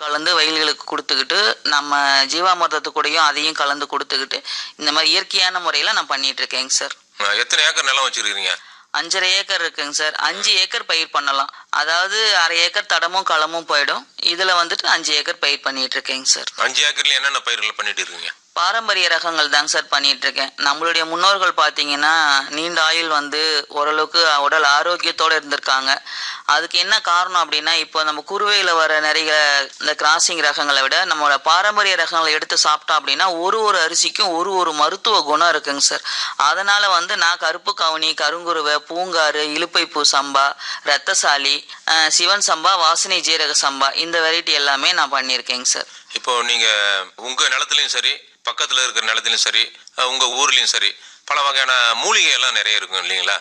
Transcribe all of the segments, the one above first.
கலந்து வயல்களுக்கு கொடுத்துக்கிட்டு நம்ம ஜீவாமிர்தத்து கூடயும் அதையும் கலந்து கொடுத்துக்கிட்டு இந்த மாதிரி இயற்கையான முறையில் நான் பண்ணிட்டு இருக்கேங்க சார். எத்தனை ஏக்கர் நிலம் வச்சிருக்கீங்க? 5.5 ஏக்கர் இருக்குங்க சார். 5 ஏக்கர் பயிர் பண்ணலாம். அதாவது 1/2 ஏக்கர் தடமும் களமும் போயிடும். இதுல வந்துட்டு 5 ஏக்கர் பயிர் பண்ணிட்டு இருக்கேங்க சார். 5 ஏக்கர்ல என்னென்ன பயிர்கள் பண்ணிட்டு இருக்கீங்க? பாரம்பரிய ரகங்கள் தாங்க சார் பண்ணிட்டு இருக்கேன். நம்மளுடைய முன்னோர்கள் பார்த்தீங்கன்னா நீண்ட ஆயுள் ஓரளவுக்கு உடல் ஆரோக்கியத்தோடு இருந்திருக்காங்க. அதுக்கு என்ன காரணம் அப்படின்னா, இப்போ நம்ம குருவையில் வர நிறைய இந்த கிராசிங் ரகங்களை விட நம்மளோட பாரம்பரிய ரகங்களை எடுத்து சாப்பிட்டோம் அப்படின்னா ஒரு அரிசிக்கும் ஒரு மருத்துவ குணம் இருக்குங்க சார். அதனால நான் கருப்பு கவுனி, கருங்குருவை, பூங்காறு, இலுப்பைப்பூ சம்பா, ரத்தசாலி, சிவன் சம்பா, வாசனை ஜீரக சம்பா இந்த வெரைட்டி எல்லாமே நான் பண்ணியிருக்கேங்க சார். இப்போ நீங்க உங்க நிலத்துலயும் சரி, பக்கத்துல இருக்கிற நிலத்திலும் சரி, உங்க ஊர்லயும் சரி, பல வகையான மூலிகை எல்லாம் நிறைய இருக்கும் இல்லைங்களா?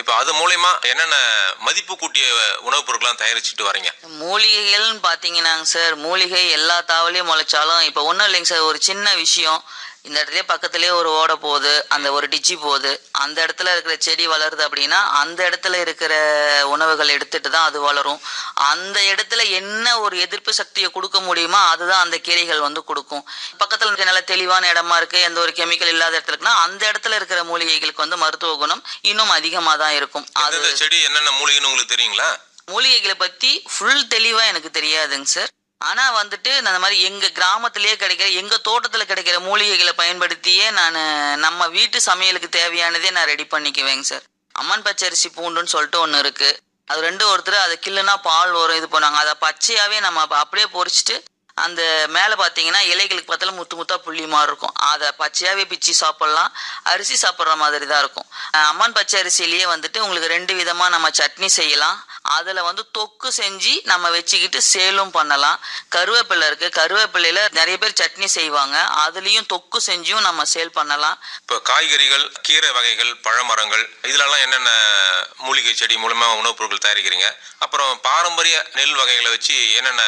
இப்போ அது மூலயமா என்னென்ன மதிப்பு கூட்டிய உணவுப் பொருட்கள்லாம் தயாரிச்சுட்டு வரீங்க? மூலிகைகள்னு பார்த்தீங்கன்னாங்க சார், மூலிகை எல்லா தாவலையும் முளைச்சாலும் இப்போ ஒன்றும் இல்லைங்க சார். ஒரு சின்ன விஷயம், இந்த இடத்துல பக்கத்துலேயே ஒரு ஓடை போகுது, அந்த ஒரு டிச்சி போகுது, அந்த இடத்துல இருக்கிற செடி வளருது அப்படின்னா அந்த இடத்துல இருக்கிற உணவுகள் எடுத்துட்டு தான் அது வளரும். அந்த இடத்துல என்ன ஒரு எதிர்ப்பு சக்தியை கொடுக்க முடியுமோ அதுதான் அந்த கீரைகள் கொடுக்கும். பக்கத்தில் இருக்க நல்ல தெளிவான இடமா இருக்கு, எந்த ஒரு கெமிக்கல் இல்லாத இடத்துல இருக்குன்னா அந்த இடத்துல இருக்கிற மூலிகைகளுக்கு மருத்துவ குணம் இன்னும் அதிகமாக தான் இருக்கும். அது செடி என்னென்ன மூலிகைன்னு உங்களுக்கு தெரியுங்களா? மூலிகைகளை பற்றி ஃபுல் தெளிவாக எனக்கு தெரியாதுங்க சார். ஆனா அந்த மாதிரி எங்க கிராமத்திலேயே கிடைக்கிற, எங்க தோட்டத்துல கிடைக்கிற மூலிகைகளை பயன்படுத்தியே நான் நம்ம வீட்டு சமையலுக்கு தேவையானதே நான் ரெடி பண்ணிக்குவேங்க சார். அம்மன் பச்சரிசி பூண்டுன்னு சொல்லிட்டு ஒன்று இருக்கு. அது ஒருத்தர் அதை கிள்ளுனா பால் வரும், இது பண்ணுவாங்க. அதை பச்சையாவே நம்ம அப்படியே பொரிச்சிட்டு அந்த மேலே பார்த்தீங்கன்னா இலைகளுக்கு பார்த்தாலும் முத்தா புள்ளி மாதிரி இருக்கும். அதை பச்சையாகவே பிச்சு சாப்பிட்லாம், அரிசி சாப்பிட்ற மாதிரி தான் இருக்கும். அம்மன் பச்சை அரிசியிலேயே உங்களுக்கு 2 விதமாக நம்ம சட்னி செய்யலாம். அதில் தொக்கு செஞ்சு நம்ம வச்சுக்கிட்டு சேலும் பண்ணலாம். கருவேப்பிலை இருக்குது, கருவேப்பிலையில் நிறைய பேர் சட்னி செய்வாங்க, அதுலேயும் தொக்கு செஞ்சும் நம்ம சேல் பண்ணலாம். இப்போ காய்கறிகள், கீரை வகைகள், பழமரங்கள் இதிலெல்லாம் என்னென்ன மூலிகை செடி மூலமாக உணவுப் பொருட்கள் தயாரிக்கிறீங்க? அப்புறம் பாரம்பரிய நெல் வகைகளை வச்சு என்னென்ன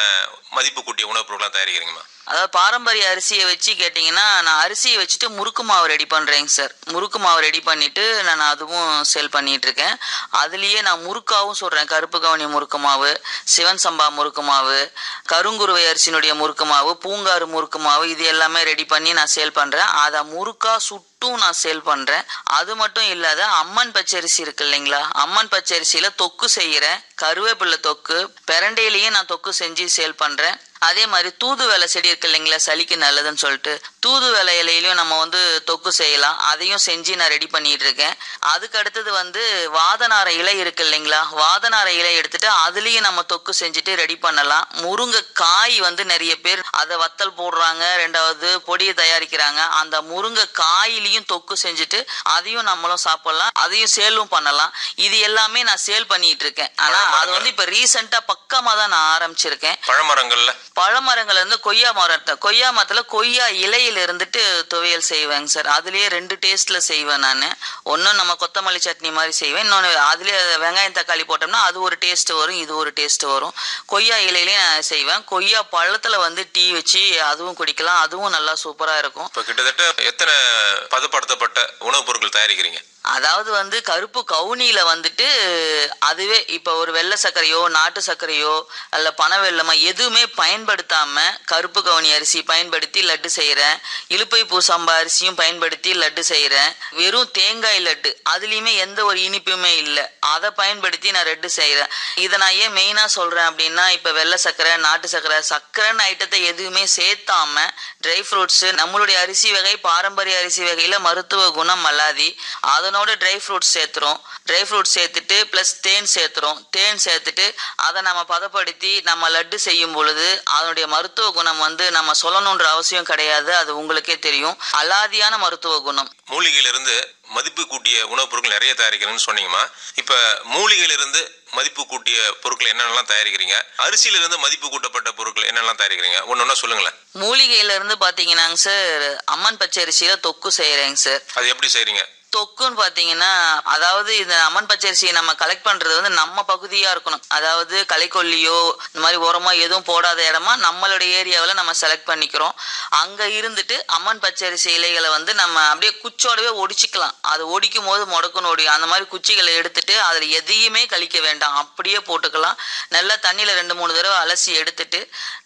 மதிப்பு கூட்டிய உணவுப் பொருட்கள்லாம் தயாரிக்கிறீங்கம்மா? அதாவது பாரம்பரிய அரிசியை வச்சு கேட்டிங்கன்னா, நான் அரிசியை வச்சுட்டு முறுக்கு மாவு ரெடி பண்ணுறேங்க சார். முறுக்கு மாவு ரெடி பண்ணிவிட்டு நான் அதுவும் சேல் பண்ணிகிட்ருக்கேன். அதுலேயே நான் முறுக்காவும் சொல்கிறேன். கருப்பு கவுனி முறுக்கு மாவு, சிவன் சம்பா முறுக்கு மாவு, கருங்குருவை அரிசியினுடைய முறுக்கு மாவு, பூங்காறு முறுக்கு மாவு, இது எல்லாமே ரெடி பண்ணி நான் சேல் பண்ணுறேன். அதை முறுக்கா நான் சேல் பண்ணுறேன். அது மட்டும் இல்லாத அம்மன் பச்சரிசி இருக்கு இல்லைங்களா, அம்மன் பச்சரிசியில் தொக்கு செய்கிறேன். கருவேப்பிலை தொக்கு, பிரண்டையிலையும் நான் தொக்கு செஞ்சு சேல் பண்ணுறேன். அதே மாதிரி தூதுவளை செடி இருக்கு இல்லைங்களா, சளிக்கு நல்லதுன்னு சொல்லிட்டு தூதுவளை இலையிலையும் நம்ம தொக்கு செய்யலாம். அதையும் செஞ்சு நான் ரெடி பண்ணிட்டு இருக்கேன். அதுக்கு அடுத்தது வாதநார இலை இருக்கு இல்லைங்களா, வாதநார இலை எடுத்துட்டு அதுலேயும் நம்ம தொக்கு செஞ்சுட்டு ரெடி பண்ணலாம். முருங்கை காய் நிறைய பேர் அதை வத்தல் போடுறாங்க, 2வது பொடியை தயாரிக்கிறாங்க. அந்த முருங்கை காயிலையும் தொக்கு செஞ்சுட்டு அதையும் நம்மளும் சாப்பிடலாம், அதையும் சேலும் பண்ணலாம். இது எல்லாமே நான் சேல் பண்ணிட்டு இருக்கேன். ஆனா அது இப்ப ரீசெண்டா பக்கமா தான் நான் ஆரம்பிச்சிருக்கேன். பழமரங்கள் கொய்யா மரத்துல கொய்யா இலையில இருந்துட்டு துவையல் செய்வேங்க சார். அதுலயே 2 டேஸ்ட்ல செய்வேன் நான். ஒன்னும் நம்ம கொத்தமல்லி சட்னி மாதிரி செய்வேன், இன்னொன்னு அதுலயே வெங்காயம் தக்காளி போட்டோம்னா அது ஒரு டேஸ்ட் வரும், இது ஒரு டேஸ்ட் வரும். கொய்யா இலையிலையும் நான் செய்வேன். கொய்யா பழத்துல டீ வச்சு அதுவும் குடிக்கலாம், அதுவும் நல்லா சூப்பரா இருக்கும். இப்போ கிட்டத்தட்ட எத்தனை பதப்படுத்தப்பட்ட உணவுப் பொருட்கள் தயாரிக்கிறீங்க? அதாவது கருப்பு கவுனியில அதுவே இப்போ ஒரு வெள்ளை சர்க்கரையோ நாட்டு சர்க்கரையோ அல்ல பனை வெல்லமோ எதுவுமே பயன்படுத்தாம கருப்பு கவுனி அரிசி பயன்படுத்தி லட்டு செய்கிறேன். இலுப்பை பூ சம்பா அரிசியும் பயன்படுத்தி லட்டு செய்கிறேன். வெறும் தேங்காய் லட்டு, அதுலேயுமே எந்த ஒரு இனிப்புமே இல்லை, அதை பயன்படுத்தி நான் லட்டு செய்கிறேன். இதை நான் ஏன் மெயினாக சொல்கிறேன் அப்படின்னா, இப்போ வெள்ளை சர்க்கரை, நாட்டு சர்க்கரைன்னு ஐட்டத்தை எதுவுமே சேர்த்தாம ட்ரை ஃப்ரூட்ஸு, நம்மளுடைய அரிசி வகை பாரம்பரிய அரிசி வகையில் மருத்துவ குணம் மல்லாதி, அதனோட ட்ரை ஃப்ரூட்ஸ் சேர்த்துறோம். ட்ரை ஃப்ரூட்ஸ் சேர்த்துட்டு ப்ளஸ் தேன் சேர்த்துறோம். தேன் சேர்த்துட்டு அதை நம்ம பதப்படுத்தி நம்ம லட்டு செய்யும் பொழுது அதனுடைய மருத்துவ குணம் நம்ம சொல்லணுன்ற அவசியம் கிடையாது, அது உங்களுக்கே தெரியும். அலாதியான மருத்துவ குணம். மூலிகையிலிருந்து மதிப்பு கூட்டிய உணவுப் பொருட்கள் நிறைய தயாரிக்கிறேன்னு சொன்னீங்கம்மா. இப்ப மூலிகையிலிருந்து மதிப்பு கூட்டிய பொருட்கள் என்னென்னலாம் தயாரிக்கிறீங்க? அரிசியிலிருந்து மதிப்பு கூட்டப்பட்ட பொருட்கள் என்னென்னலாம் தயாரிக்கிறீங்க? ஒன்னொன்னா சொல்லுங்களேன். மூலிகையில இருந்து பாத்தீங்கன்னாங்க சார், அம்மன் பச்சை அரிசியில தொக்கு செய்யறேங்க சார். அது எப்படி செய்றீங்க? தொக்குன்னு பாத்தீங்கன்னா, அதாவது இந்த அம்மன் பச்சரிசியை நம்ம கலெக்ட் பண்றது வந்து நம்ம பகுதியா இருக்கணும். அதாவது களைக்கொல்லியோ இந்த மாதிரி உரமோ எதுவும் போடாத இடமா நம்மளுடைய ஏரியாவில் நம்ம செலக்ட் பண்ணிக்கிறோம். அங்க இருந்துட்டு அம்மன் பச்சரிசி இலைகளை வந்து நம்ம அப்படியே குச்சோடவே ஒடிச்சிக்கலாம். அது ஒடிக்கும் போது முடக்குன்னு ஒடியும். அந்த மாதிரி குச்சிகளை எடுத்துட்டு அதுல எதையுமே கழிக்க வேண்டாம், அப்படியே போட்டுக்கலாம். நல்லா தண்ணியில 2-3 தடவை அலசி எடுத்துட்டு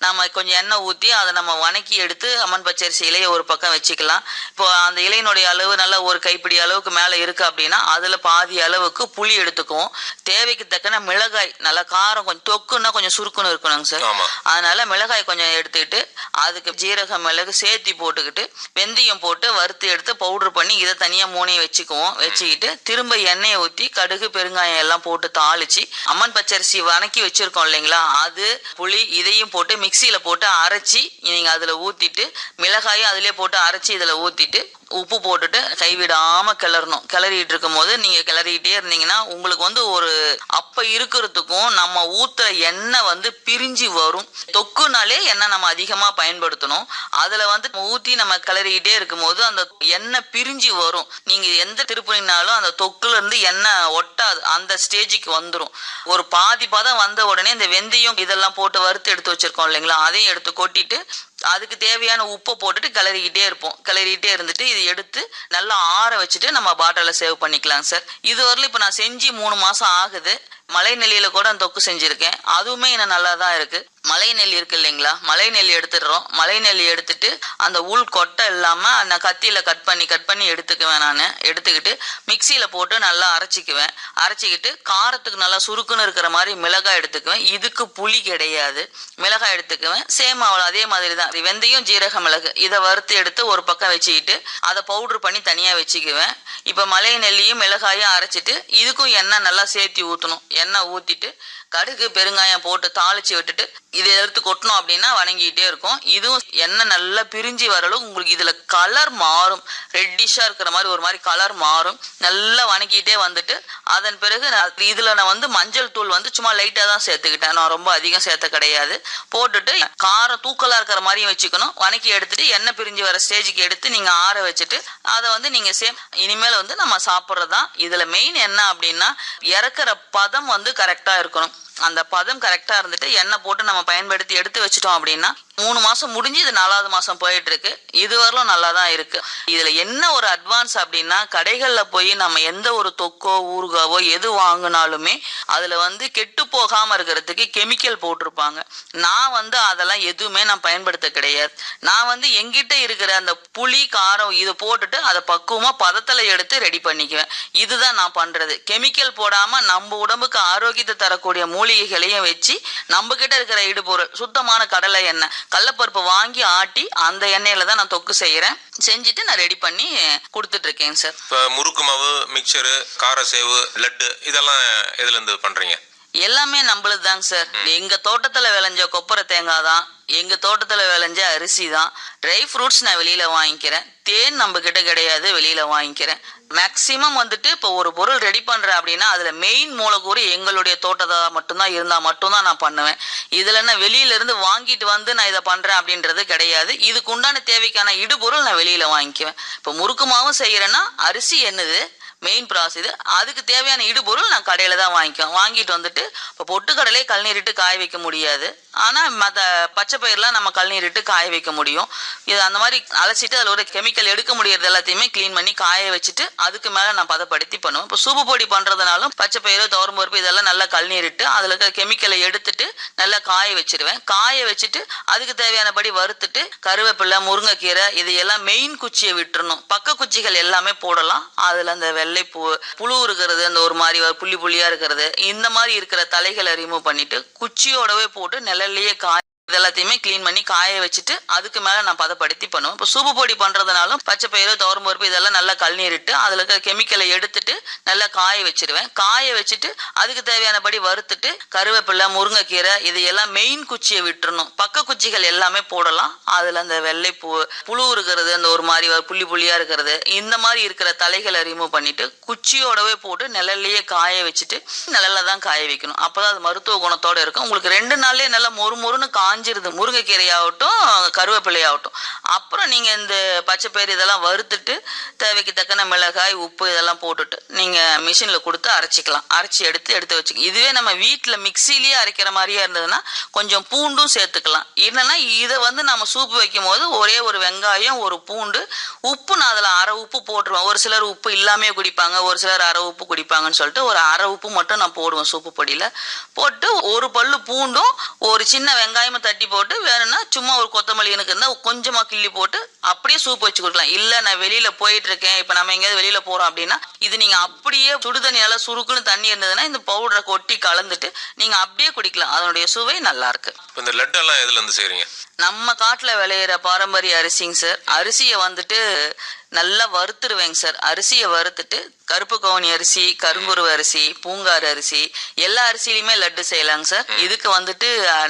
நம்ம கொஞ்சம் எண்ணெய் ஊற்றி அதை நம்ம வணக்கி எடுத்து அம்மன் பச்சரிசி இலையை ஒரு பக்கம் வச்சுக்கலாம். இப்போ அந்த இலையினுடைய அளவு நல்லா ஒரு கைப்பிடி அளவுக்கு மேலே இருக்கு அப்படின்னா அதுல பாதி அளவுக்கு புளி எடுத்துக்குவோம். தேவைக்கு தக்கன மிளகாய், நல்லா காரம் கொஞ்சம் தொக்குன்னா கொஞ்சம் சுருக்குன்னு இருக்கணுங்க சார். அதனால மிளகாய் கொஞ்சம் எடுத்துக்கிட்டு அதுக்கு ஜீரக மிளகு சேர்த்தி போட்டுக்கிட்டு வெந்தயம் போட்டு வறுத்து எடுத்து பவுடர் பண்ணி இதை தனியா மூணையும் வச்சுக்குவோம். வச்சுக்கிட்டு திரும்ப எண்ணெயை ஊற்றி கடுகு பெருங்காயம் எல்லாம் போட்டு தாளிச்சு அம்மன் பச்சரிசி வணக்கி வச்சிருக்கோம் இல்லைங்களா, அது புளி இதையும் போட்டு மிக்சியில போட்டு அரைச்சி நீங்க அதுல ஊத்திட்டு மிளகாயும் அதுலயே போட்டு அரைச்சி இதுல ஊத்திட்டு உப்பு போட்டுட்டு கைவிடாம கிளறணும். கிளறிட்டு இருக்கும் போது நீங்க கிளறிக்கிட்டே இருந்தீங்கன்னா உங்களுக்கு வந்து ஒரு அப்ப இருக்கிறதுக்கும் நம்ம ஊத்துற எண்ணெய் வந்து பிரிஞ்சு வரும். தொக்குனாலே எண்ணெய் நம்ம அதிகமா பயன்படுத்தணும். அதுல வந்து ஊத்தி நம்ம கிளறிக்கிட்டே இருக்கும் போது அந்த எண்ணெய் பிரிஞ்சு வரும். நீங்க எந்த திருப்பினாலும் அந்த தொக்குல இருந்து எண்ணெய் ஒட்டாது, அந்த ஸ்டேஜுக்கு வந்துடும். ஒரு பாதி பதம் வந்த உடனே இந்த வெந்தயம் இதெல்லாம் போட்டு வறுத்து எடுத்து வச்சிருக்கோம் இல்லைங்களா, அதையும் எடுத்து கொட்டிட்டு அதுக்கு தேவையான உப்பை போட்டுட்டு கிளறிக்கிட்டே இருப்போம். கிளறிக்கிட்டே இருந்துட்டு இது எடுத்து நல்லா ஆற வச்சுட்டு நம்ம பாட்டில சேவ் பண்ணிக்கலாம் சார். இது வரல இப்போ நான் செஞ்சு 3 மாசம் ஆகுது. மலை நெல்லியில கூட தொக்கு செஞ்சிருக்கேன், அதுவுமே இன்னும் நல்லா தான் இருக்கு. மலை நெல்லி இருக்கு இல்லைங்களா, மலை நெல்லி எடுத்துடுறோம். மலை நெல்லி எடுத்துட்டு அந்த உள் கொட்டை இல்லாம அந்த கத்தியில கட் பண்ணி எடுத்துக்குவேன். நான் எடுத்துக்கிட்டு மிக்சியில போட்டு நல்லா அரைச்சிக்குவேன். அரைச்சிக்கிட்டு காரத்துக்கு நல்லா சுருக்குன்னு இருக்கிற மாதிரி மிளகாய் எடுத்துக்குவேன். இதுக்கு புளி கிடையாது, மிளகாய் எடுத்துக்குவேன். சேம் அவ்வளோ அதே மாதிரி தான். வெந்தயம் ஜீரக மிளகு இதை வறுத்து எடுத்து ஒரு பக்கம் வச்சுக்கிட்டு அதை பவுடர் பண்ணி தனியா வச்சுக்குவேன். இப்ப மலை நெல்லியும் மிளகாயும் அரைச்சிட்டு இதுக்கும் எண்ணெய் நல்லா சேர்த்தி ஊற்றணும். எண்ணெய் ஊத்திட்டு கடுகு பெருங்காயம் போட்டு தாளிச்சு விட்டுட்டு இதை எடுத்து கொட்டணும் அப்படின்னா வணங்கிட்டே இருக்கும். இதுவும் எண்ணெய் நல்லா பிரிஞ்சு வரலும் உங்களுக்கு இதுல கலர் மாறும், ரெட்டிஷா இருக்கிற மாதிரி ஒரு மாதிரி கலர் மாறும். நல்லா வணங்கிட்டே வந்துட்டு அதன் பிறகு இதுல நான் வந்து மஞ்சள் தூள் வந்து சும்மா லைட்டா தான் சேர்த்துக்கிட்டேன், நான் ரொம்ப அதிகம் சேர்த்த கிடையாது. போட்டுட்டு காரம் தூக்கலா இருக்கிற மாதிரியும் வச்சுக்கணும். வணக்கி எடுத்துட்டு எண்ணெய் பிரிஞ்சு வர ஸ்டேஜுக்கு எடுத்து நீங்க ஆற வச்சுட்டு அதை வந்து நீங்க சேம் இனிமேல் வந்து நம்ம சாப்பிட்றதுதான். இதுல மெயின் என்ன அப்படின்னா இறக்குற பதம் வந்து கரெக்டா இருக்கணும். அந்த பதம் கரெக்டா இருந்துட்டு எண்ணெய் போட்டு நம்ம பயன்படுத்தி எடுத்து வச்சிட்டோம் அப்படின்னா 3 மாசம் முடிஞ்சு இது 4வது மாசம் போயிட்டு இருக்கு. இது வரலும் நல்லா தான் இருக்கு. இதுல என்ன ஒரு அட்வான்ஸ் அப்படின்னா கடைகள்ல போய் நம்ம எந்த ஒரு தொக்கோ ஊறுகாவோ எது வாங்கினாலுமே அதுல வந்து கெட்டு போகாம இருக்கிறதுக்கு கெமிக்கல் போட்டிருப்பாங்க. நான் வந்து அதெல்லாம் எதுவுமே நான் பயன்படுத்த கிடையாது. நான் வந்து எங்கிட்ட இருக்கிற அந்த புளி காரம் இதை போட்டுட்டு அதை பக்குவமா பதத்துல எடுத்து ரெடி பண்ணிக்குவேன். இதுதான் நான் பண்றது. கெமிக்கல் போடாம நம்ம உடம்புக்கு ஆரோக்கியத்தை தரக்கூடிய மூலிகைகளையும் வச்சு நம்ம கிட்ட இருக்கிற இடுபொருள் சுத்தமான கடலை எண்ணெய் கடலைப்பருப்பு வாங்கி ஆட்டி அந்த எண்ணெயில தான் நான் தொக்கு செய்யறேன். செஞ்சுட்டு நான் ரெடி பண்ணி கொடுத்துட்டு இருக்கேன் சார். இப்போ முறுக்கு மாவு, மிக்சரு, காரசேவு, லட்டு இதெல்லாம் எதுல இருந்து பண்றீங்க? எல்லாமே நம்மளுது தாங்க சார். எங்க தோட்டத்துல விளைஞ்ச கொப்பரை தேங்காய் தான், எங்க தோட்டத்துல விளைஞ்ச அரிசி தான். ட்ரை ஃப்ரூட்ஸ் நான் வெளியில வாங்கிக்கிறேன். தேன் நம்ம கிட்ட கிடையாது, வெளியில வாங்கிக்கிறேன். மேக்சிமம் வந்துட்டு இப்போ ஒரு பொருள் ரெடி பண்றேன் அப்படின்னா அதுல மெயின் மூலக்கூறு எங்களுடைய தோட்டத்தை மட்டும்தான் இருந்தா மட்டும்தான் நான் பண்ணுவேன். இதுல என்ன வெளியில இருந்து வாங்கிட்டு வந்து நான் இதை பண்றேன் அப்படின்றது கிடையாது. இதுக்கு உண்டான தேவைக்கான இடுபொருள் நான் வெளியில வாங்கிக்குவேன். இப்போ முறுக்கு மாவும் செய்யறேன்னா அரிசி என்னது மெயின் ப்ராசஸ், இது அதுக்கு தேவையான இடுபொருள் நான் கடையில தான் வாங்கிக்குவேன். வாங்கிட்டு வந்துட்டு இப்போ பொட்டுக்கடலையே கல்நீரிட்டு காய வைக்க முடியாது, ஆனா மற்ற பச்சை பயிரெலாம் நம்ம கல்நீரிட்டு காய வைக்க முடியும். இது அந்த மாதிரி அலசிட்டு அதில் ஒரு கெமிக்கல் எடுக்க முடியறது எல்லாத்தையுமே க்ளீன் பண்ணி காய வச்சுட்டு அதுக்கு மேலே நான் பதப்படுத்தி பண்ணுவேன். இப்போ சூப்பு பொடி பண்றதுனாலும் பச்சை பயிறு துவரம் பருப்பு இதெல்லாம் நல்லா கல்நீரிட்டு அதில் இருக்கிற கெமிக்கலை எடுத்துட்டு நல்லா காய வச்சிருவேன். காய வச்சுட்டு அதுக்கு தேவையானபடி வறுத்துட்டு கருவேப்பிலை, முருங்கைக்கீரை இது எல்லாம் மெயின் குச்சியை விட்டுறணும். பக்க குச்சிகள் எல்லாமே போடலாம். அதுல அந்த வெள்ளைப்பூ புழு இருக்கிறது, அந்த ஒரு மாதிரி புள்ளி புள்ளியா இருக்கிறது, இந்த மாதிரி இருக்கிற தலைகளை ரிமூவ் பண்ணிட்டு குச்சியோடவே போட்டு நிழல்லையே காய இதெல்லாத்தையுமே க்ளீன் பண்ணி காய வச்சுட்டு அதுக்கு மேல நான் பதப்படுத்தி பண்ணுவேன். இப்போ சூப்பு பொடி பண்றதுனாலும் பச்சை பயிறு துவரம் பருப்பு இதெல்லாம் நல்லா கல்நீரிட்டு அதுல இருக்க கெமிக்கலை எடுத்துட்டு நல்லா காய வச்சிருவேன். காய வச்சுட்டு அதுக்கு தேவையானபடி வறுத்துட்டு கருவேப்பிலை, முருங்கைக்கீரை இது எல்லாம் மெயின் குச்சியை விட்டுறணும். பக்க குச்சிகள் எல்லாமே போடலாம். அதுல அந்த வெள்ளைப்பூ புழு இருக்கிறது, அந்த ஒரு மாதிரி புள்ளி புள்ளியா இருக்கிறது, இந்த மாதிரி இருக்கிற தலைகளை ரிமூவ் பண்ணிட்டு குச்சியோடவே போட்டு நிழல்லையே காய வச்சுட்டு நிழல்ல தான் காய வைக்கணும். அப்பதான் அது மருத்துவ குணத்தோட இருக்கும். உங்களுக்கு 2 நாள்லயே நல்லா மொறு மொறுன்னு காஞ்ச காஞ்சிருது, முருங்கைக்கீரை ஆகட்டும் கருவேப்பிலை ஆகட்டும். அப்புறம் நீங்கள் இந்த பச்சைப்பயிறு இதெல்லாம் வறுத்துட்டு தேவைக்கு தக்கன மிளகாய் உப்பு இதெல்லாம் போட்டுட்டு நீங்கள் மிஷினில் கொடுத்து அரைச்சிக்கலாம். அரைச்சி எடுத்து வச்சுக்கலாம். இதுவே நம்ம வீட்டில் மிக்சிலேயே அரைக்கிற மாதிரியா இருந்ததுன்னா கொஞ்சம் பூண்டும் சேர்த்துக்கலாம். இல்லைன்னா இதை வந்து நம்ம சூப்பு வைக்கும் போது ஒரே ஒரு வெங்காயம் ஒரு பூண்டு உப்பு நான் அதில் அரை உப்பு போட்டுருவேன். ஒரு சிலர் உப்பு இல்லாமே குடிப்பாங்க, ஒரு சிலர் அரை உப்பு குடிப்பாங்கன்னு சொல்லிட்டு ஒரு அரை உப்பு மட்டும் நான் போடுவேன் சூப்பு பொடியில். போட்டு ஒரு பல்லு பூண்டும் ஒரு சின்ன வெங்காயமும் தட்டி போட்டு வேணும்னா சும்மா ஒரு கொத்தமல்லி எனக்கு இருந்தால் கொஞ்சமாக கிள்ளி போட்டு அப்படியே சூப் வச்சு கொடுக்கலாம். இல்லை நான் வெளியில் போயிட்டு இருக்கேன், இப்போ நம்ம எங்கேயாவது வெளியில் போகிறோம் அப்படின்னா இது நீங்கள் அப்படியே சுடுதண்ணி நல்லா சுருக்குன்னு தண்ணி இருந்ததுன்னா இந்த பவுடரை கொட்டி கலந்துட்டு நீங்கள் அப்படியே குடிக்கலாம். அதனுடைய சுவை நல்லா இருக்கு. இந்த லட்டெல்லாம் எதுல இருந்து செய்றீங்க? நம்ம காட்டில் விளையிற பாரம்பரிய அரிசிங்க சார். அரிசியை வந்துட்டு நல்லா வறுத்துருவேங்க சார். அரிசியை வறுத்துட்டு கருப்பு கவுனி அரிசி, கருங்குருவு அரிசி, பூங்காறு அரிசி எல்லா அரிசியிலையுமே லட்டு செய்யலாங்க சார். இதுக்கு வந்துட்டு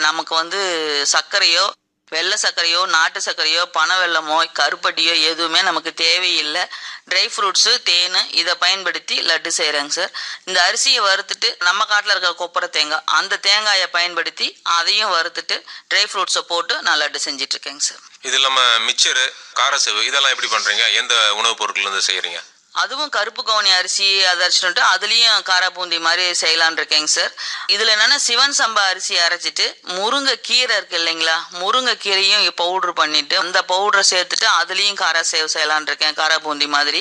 நமக்கு வந்து சர்க்கரையோ வெள்ளை சர்க்கரையோ நாட்டு சர்க்கரையோ பனை வெல்லமோ கருப்பட்டியோ எதுவுமே நமக்கு தேவையில்லை. ட்ரை ஃப்ரூட்ஸு தேன் இதை பயன்படுத்தி லட்டு செய்கிறேங்க சார். இந்த அரிசியை வறுத்துட்டு நம்ம காட்டில் இருக்கிற கொப்பரை தேங்காய் அந்த தேங்காயை பயன்படுத்தி அதையும் வறுத்துட்டு ட்ரை ஃப்ரூட்ஸை போட்டு நான் லட்டு செஞ்சிட்ருக்கேங்க சார். இது இல்லாமல் மிச்சரு காரசேவு இதெல்லாம் எப்படி பண்ணுறீங்க? எந்த உணவுப் பொருட்கள் இருந்து செய்கிறீங்க? அதுவும் கருப்பு கவுனி அரிசி அதை அரைச்சிட்டு அதுலேயும் காரா பூந்தி மாதிரி செய்யலான் இருக்கேங்க சார். இதில் என்னென்னா சிவன் சம்பா அரிசி அரைச்சிட்டு முருங்கைக்கீரை இருக்கு இல்லைங்களா, முருங்கைக்கீரையும் பவுட்ரு பண்ணிவிட்டு அந்த பவுடரை சேர்த்துட்டு அதுலேயும் காரா சேவ் செய்யலான் இருக்கேன், காரா பூந்தி மாதிரி.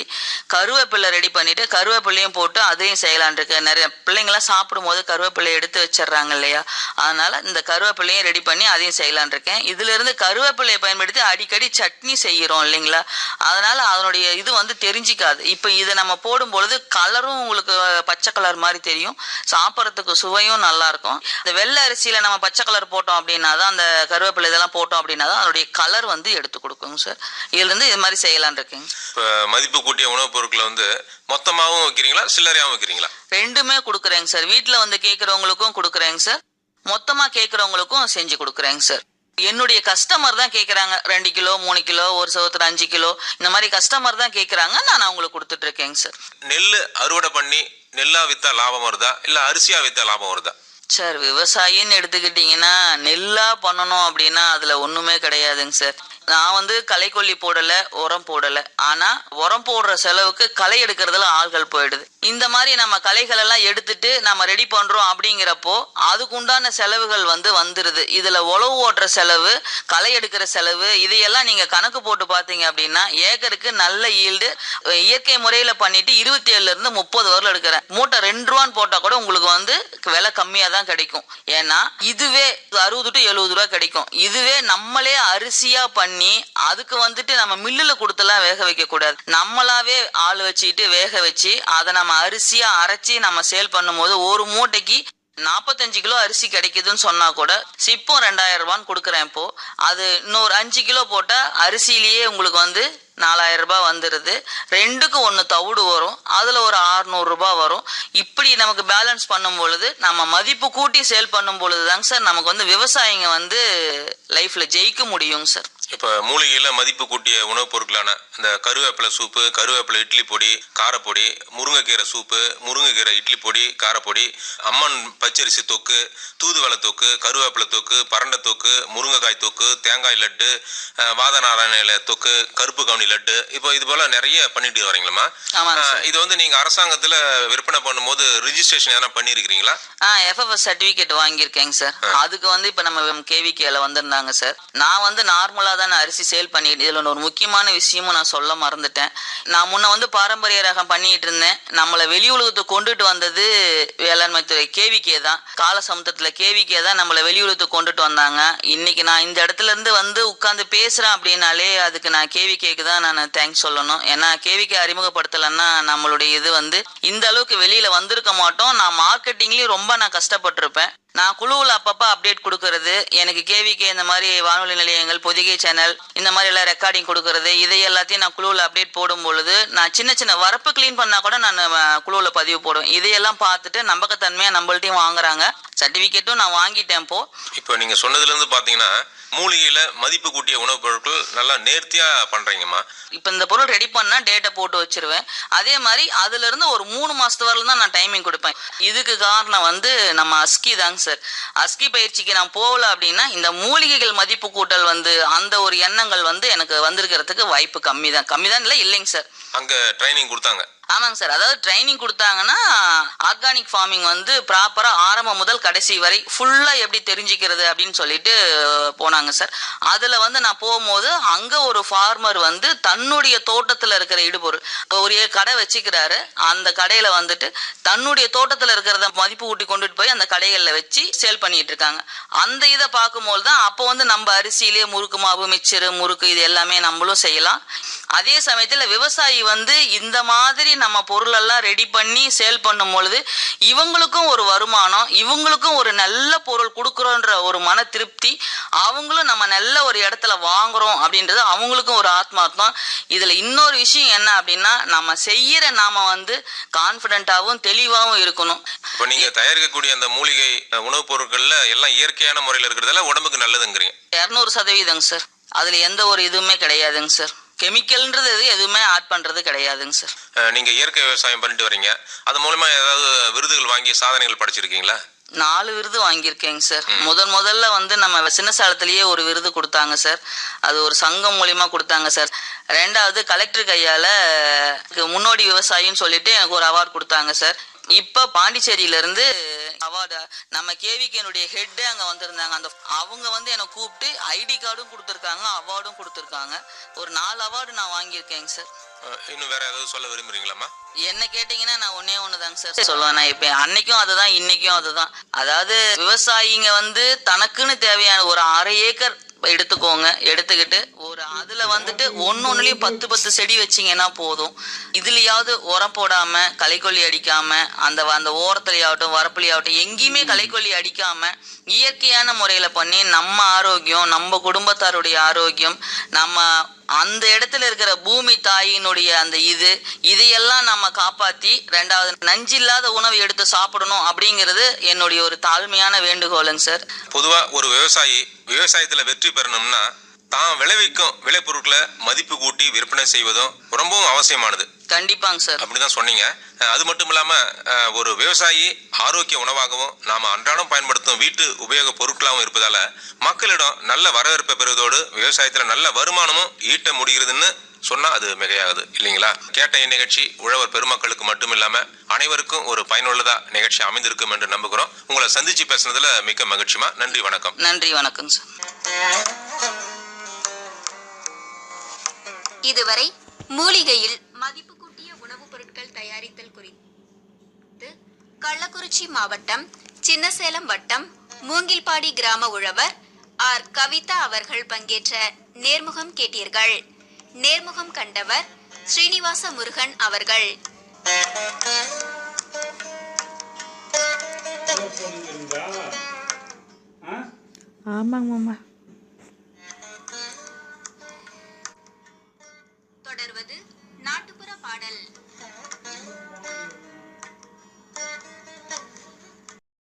கருவேப்பிலை ரெடி பண்ணிவிட்டு கருவேப்பிலையும் போட்டு அதையும் செய்யலான் இருக்கேன். நிறைய பிள்ளைங்களாம் சாப்பிடும்போது கருவேப்பிலை எடுத்து வச்சிடுறாங்க இல்லையா, அதனால் இந்த கருவேப்பிலையும் ரெடி பண்ணி அதையும் செய்யலான் இருக்கேன். இதிலிருந்து கருவேப்பிலையை பயன்படுத்தி அடிக்கடி சட்னி செய்கிறோம் இல்லைங்களா, அதனால் அதனுடைய இது வந்து தெரிஞ்சிக்காது. இப்போ இதை நம்ம போடும் பொழுது கலரும் உங்களுக்கு பச்சை கலர் மாதிரி தெரியும், சாப்பிட்றதுக்கு சுவையும் நல்லா இருக்கும். இந்த வெள்ளை அரிசியில நம்ம பச்சை கலர் போட்டோம் அப்படின்னா தான் அந்த கருவேப்பிலை இதெல்லாம் போட்டோம் அப்படின்னா தான் அதனுடைய கலர் வந்து எடுத்து கொடுக்குங்க சார். இதுல இருந்து இது மாதிரி செய்யலான் இருக்கேங்க. இப்போ மதிப்பு கூட்டிய உணவுப் பொருட்களை வந்து மொத்தமாகவும் வைக்கிறீங்களா சில்லறையாகவும் வைக்கிறீங்களா? ரெண்டுமே கொடுக்குறேங்க சார். வீட்டில் வந்து கேட்குறவங்களுக்கும் கொடுக்குறேங்க சார், மொத்தமாக கேட்குறவங்களுக்கும் செஞ்சு கொடுக்குறேங்க சார். என்னுடைய கஸ்டமர் தான் கேட்குறாங்க, 2 கிலோ 3 கிலோ ஒரு சவத்தில் 5 கிலோ இந்த மாதிரி கஸ்டமர் தான் கேட்குறாங்க, நான் அவங்களுக்கு கொடுத்துட்டு இருக்கேங்க சார். நெல் அறுவடை பண்ணி நெல்லா வித்தா லாபம் வருதா இல்லை அரிசியா வித்தா லாபம் வருதா? சார் விவசாயின்னு எடுத்துக்கிட்டிங்கன்னா நெல்லா பண்ணணும் அப்படின்னா அதில் ஒன்றுமே கிடையாதுங்க சார். நான் வந்து களைக்கொல்லி போடலை, உரம் போடலை. ஆனால் உரம் போடுற செலவுக்கு களை எடுக்கிறதுல ஆள்கள் போயிடுது. இந்த மாதிரி நம்ம களைகள் எல்லாம் எடுத்துட்டு நம்ம ரெடி பண்ணுறோம் அப்படிங்கிறப்போ அதுக்கு உண்டான செலவுகள் வந்து வந்துடுது. இதில் உழவு ஓட்டுற செலவு, களை எடுக்கிற செலவு இதையெல்லாம் நீங்கள் கணக்கு போட்டு பார்த்தீங்க அப்படின்னா ஏக்கருக்கு நல்ல ஈல்டு இயற்கை முறையில் பண்ணிட்டு 27 to 30 வரல எடுக்கிறேன். மூட்டை 2 ரூபான்னு போட்டால் கூட உங்களுக்கு வந்து விலை கம்மியாக தான் கிடைக்கும். ஏன்னா இதுவே 60 to 70 ரூபா கிடைக்கும். இதுவே நம்மளே அரிசியாக பண்ணி அதுக்கு வந்துட்டு நம்ம மில்லுல கொடுத்தெல்லாம் வேக வைக்க கூடாது. நம்மளாவே ஆள் வச்சுட்டு வேக வச்சு அதை நம்ம அரிசியா அரைச்சி நம்ம சேல் பண்ணும் போது ஒரு மூட்டைக்கு 45 கிலோ அரிசி கிடைக்குதுன்னு சொன்னா கூட சிப்பம் 2000 ரூபான்னு கொடுக்குறேன். இப்போ அது இன்னொரு 5 கிலோ போட்டா அரிசியிலேயே உங்களுக்கு வந்து 4000 ரூபாய் வந்துடுது. 2க்கு 1 தவிடு வரும், அதுல ஒரு 600 ரூபாய் வரும். இப்படி நமக்கு பேலன்ஸ் பண்ணும் பொழுது நம்ம மதிப்பு கூட்டி சேல் பண்ணும் பொழுதுதாங்க சார் நமக்கு வந்து விவசாயிங்க வந்து லைஃப்ல ஜெயிக்க முடியுங்க சார். இப்போ மூலிகையில் மதிப்பு கூட்டிய உணவுப் பொருட்களான இந்த கருவேப்பிலை சூப்பு, கருவேப்பிலை இட்லி பொடி, காரப்பொடி, முருங்கைக்கீரை சூப்பு, முருங்கைக்கீரை இட்லி பொடி, காரப்பொடி, அம்மன் பச்சரிசி தொக்கு, தூதுவளை தொக்கு, கருவேப்பிலை தொக்கு, பரண்டை தொக்கு, முருங்கைக்காய் தொக்கு, தேங்காய் லட்டு, வாதநாராயண இலை தொக்கு, கருப்பு கவுனி லட்டு, இப்போ இது போல நிறைய பண்ணிட்டு வரீங்களா? இது வந்து நீங்க அரசாங்கத்தில் விற்பனை பண்ணும்போது ரிஜிஸ்ட்ரேஷன் எதனா பண்ணியிருக்கிறீங்களா? FFS சர்டிஃபிகேட் வாங்கியிருக்கேங்க சார். அதுக்கு வந்து இப்போ நம்ம KVKல வந்திருந்தாங்க சார். நான் வந்து நார்மலாக தான் நான் அரிசி சேல் பண்ணிட்டு, இதில் ஒரு முக்கியமான விஷயமும் நான் சொல்ல மறந்துட்டேன். நான் முன்ன வந்து பாரம்பரிய ரகம் பண்ணிட்டு இருந்தேன். நம்மளை வெளி உலகத்துக்கு கொண்டுட்டு வந்தது வேளாண்மை துறை KVK தான். காலசமுத்திரத்தில் KVK தான் நம்மளை வெளி உலகத்துக்கு கொண்டுட்டு வந்தாங்க. இன்னைக்கு நான் இந்த இடத்துல இருந்து வந்து உட்காந்து பேசுறேன் அப்படின்னாலே அதுக்கு நான் KVKக்கு தான் நான் தேங்க்ஸ் சொல்லணும். ஏன்னா KVK அறிமுகப்படுத்தலைன்னா நம்மளுடைய இது வந்து இந்த அளவுக்கு வெளியில வந்திருக்க மாட்டோம். நான் மார்க்கெட்டிங்லயும் ரொம்ப நான் கஷ்டப்பட்டிருப்பேன். நான் குழுவில் அப்பப்போ அப்டேட் கொடுக்கறது, எனக்கு KVK இந்த மாதிரி வானொலி நிலையங்கள், பொதிகை சேனல் இந்த மாதிரி எல்லாம் ரெக்கார்டிங் கொடுக்கறது, இதை எல்லாத்தையும் நான் குழுவில் அப்டேட் போடும் பொழுது நான் சின்ன சின்ன வரப்பு கிளீன் பண்ணா கூட நான் குழுவில் பதிவு போடுவேன். இதையெல்லாம் பார்த்துட்டு நம்பகத்தன்மையாக நம்மள்ட்டையும் வாங்குறாங்க. சர்டிஃபிகேட்டும் நான் வாங்கிட்டேன். இப்போ நீங்கள் சொன்னதுலேருந்து பார்த்தீங்கன்னா மூலிகையில மதிப்பு கூட்டிய உணவுப் பொருட்கள் நல்லா நேர்த்தியா பண்றீங்கம்மா. இப்போ இந்த பொருள் ரெடி பண்ணா டேட்டை போட்டு வச்சிருவேன். அதே மாதிரி அதுல இருந்து ஒரு 3 மாசத்து வரல தான் நான் டைமிங் கொடுப்பேன். இதுக்கு காரணம் வந்து நம்ம அஸ்கி தாங்க சார். அஸ்கி பயிற்சிக்கு நான் போகல அப்படின்னா இந்த மூலிகைகள் மதிப்பு கூட்டல் வந்து அந்த ஒரு எண்ணங்கள் வந்து எனக்கு வந்திருக்கிறதுக்கு வாய்ப்பு கம்மி தான் இல்லை இல்லைங்க சார். அங்க ட்ரைனிங் கொடுத்தாங்க. ஆமாங்க சார். அதாவது ட்ரைனிங் கொடுத்தாங்கன்னா ஆர்கானிக் ஃபார்மிங் வந்து ப்ராப்பரா ஆரம்பம் முதல் கடைசி வரை ஃபுல்லா எப்படி தெரிஞ்சுக்கிறது அப்படின்னு சொல்லிட்டு போனாங்க சார். அதுல வந்து நான் போகும்போது அங்க ஒரு ஃபார்மர் வந்து தன்னுடைய தோட்டத்துல இருக்கிற இடுபொருள் ஒரு கடை வச்சுக்கிறாரு. அந்த கடையில வந்துட்டு தன்னுடைய தோட்டத்துல இருக்கிறத மதிப்பு கூட்டி கொண்டுட்டு போய் அந்த கடைகள்ல வச்சு சேல் பண்ணிட்டு இருக்காங்க. அந்த இதை பார்க்கும்போது தான் அப்போ வந்து நம்ம அரிசியிலேயே முறுக்கு மாவு மிச்சரு முறுக்கு இது எல்லாமே நம்மளும் செய்யலாம். அதே சமயத்துல விவசாயி வந்து இந்த மாதிரி நம்ம பொருளெல்லாம் ரெடி பண்ணி சேல் பண்ணும் பொழுது இவங்களுக்கும் ஒரு வருமானம், இவங்களுக்கும் ஒரு நல்ல பொருள் கொடுக்குறோன்ற ஒரு மன திருப்தி, அவங்களும் நம்ம நல்ல ஒரு இடத்துல வாங்குறோம் அப்படின்றது அவங்களுக்கும் ஒரு ஆத்மார்த்தம். இதுல இன்னொரு விஷயம் என்ன அப்படின்னா நம்ம செய்யற நாம வந்து கான்பிடென்ட்டாவும் தெளிவாகவும் இருக்கணும். இப்போ நீங்க தயாரிக்கக்கூடிய அந்த மூலிகை உணவுப் பொருட்கள்ல எல்லாம் இயற்கையான முறையில் இருக்கிறதால உடம்புக்கு நல்லதுங்கிறீங்க. 200% சார். அதுல எந்த ஒரு இதுவுமே கிடையாதுங்க சார். கெமிக்கல்ன்றது எதுவுமே ஆட் பண்றது கிடையாதுங்க சார். நீங்க இயற்கை விவசாயம் பண்ணிட்டு வரீங்க. அது மூலமா ஏதாவது விருதுகள் வாங்கி சாதனைகள் படைச்சிருக்கீங்களா? 4 விருது வாங்கியிருக்கேங்க சார். முதல்ல வந்து நம்ம சின்ன சேலத்திலேயே ஒரு விருது கொடுத்தாங்க சார். அது ஒரு சங்கம் மூலியமா கொடுத்தாங்க சார். 2வது கலெக்டர் கையால முன்னோடி விவசாயின்னு சொல்லிட்டு எனக்கு ஒரு அவார்டு கொடுத்தாங்க சார். இப்ப பாண்டிச்சேரியில இருந்து அவார்டு நம்ம கேவிகேனுடைய ஹெட் அங்க வந்திருந்தாங்க. அந்த அவங்க வந்து என்னை கூப்பிட்டு ஐடி கார்டும் கொடுத்துருக்காங்க, அவார்டும் கொடுத்துருக்காங்க. ஒரு 4 அவார்டு நான் வாங்கியிருக்கேங்க சார். இன்னும் வேற ஏதாவது சொல்ல விரும்புறீங்களாமா? என்ன கேட்டீங்கன்னா நான் ஒண்ணு தாங்க சார் சொல்லுவேன். நான் இப்ப அன்னைக்கும் அதுதான் இன்னைக்கும் அதுதான். அதாவது விவசாயிங்க வந்து தனக்குன்னு தேவையான ஒரு 1/2 ஏக்கர் எடுத்துக்கோங்க. எடுத்துக்கிட்டு ஒரு அதுல வந்துட்டு ஒன்னொன்னுலயும் 10 செடி வச்சிங்கன்னா போதும். இதுலயாவது உரம் போடாம களைக்கொல்லி அடிக்காம அந்த ஓரத்துலயாகட்டும் வரப்புலையாகட்டும் எங்கேயுமே களைக்கொல்லி அடிக்காம இயற்கையான முறையில பண்ணி நம்ம ஆரோக்கியம், நம்ம குடும்பத்தாருடைய ஆரோக்கியம், நம்ம அந்த இடத்துல இருக்கிற பூமி தாயினுடைய அந்த இதையெல்லாம் நம்ம காப்பாத்தி 2வது நஞ்சில்லாத உணவு எடுத்து சாப்பிடணும் அப்படிங்கிறது என்னுடைய ஒரு தாழ்மையான வேண்டுகோளுங்க சார். பொதுவா ஒரு விவசாயி விவசாயத்துல வெற்றி பெறணும்னா தான் விளைவிக்கும் விளைபொருட்களை மதிப்பு கூட்டி விற்பனை செய்வதும் ரொம்பவும் அவசியமானது. கண்டிப்பாங்க சார். அப்படிதான் சொன்னீங்க. அது மட்டும் இல்லாம ஒரு விவசாயி ஆரோக்கிய உணவாகவும் நாம அன்றாடம் பயன்படுத்தும் வீட்டு உபயோக பொருட்களாகவும் இருப்பதால மக்களிடம் நல்ல வரவேற்பை பெறுவதோடு விவசாயத்துல நல்ல வருமானமும் ஈட்ட முடிகிறதுன்னு சொன்னா அது மிகையாகுது இல்லைங்களா? கேட்ட இந்நிகழ்ச்சி உழவர் பெருமக்களுக்கு மட்டும் இல்லாம அனைவருக்கும் ஒரு பயனுள்ளதா நிகழ்ச்சி அமைந்திருக்கும் என்று நம்புகிறோம். உங்களை சந்திச்சு பேசுனதுல மிக்க மகிழ்ச்சிமா. நன்றி, வணக்கம். நன்றி, வணக்கம் சார். இதுவரை மூலிகையில் மதிப்பு கூட்டிய உணவுப் பொருட்கள் தயாரித்தல் குறித்து கள்ளக்குறிச்சி மாவட்டம் சின்னசேலம் வட்டம் மூங்கில்பாடி கிராம உழவர் ஆர் கவிதா அவர்கள் பங்கேற்ற நேர்முகம் கேட்டீர்கள். நேர்முகம் கண்டவர் ஸ்ரீனிவாச முருகன் அவர்கள். ஆமாங்க மாமா.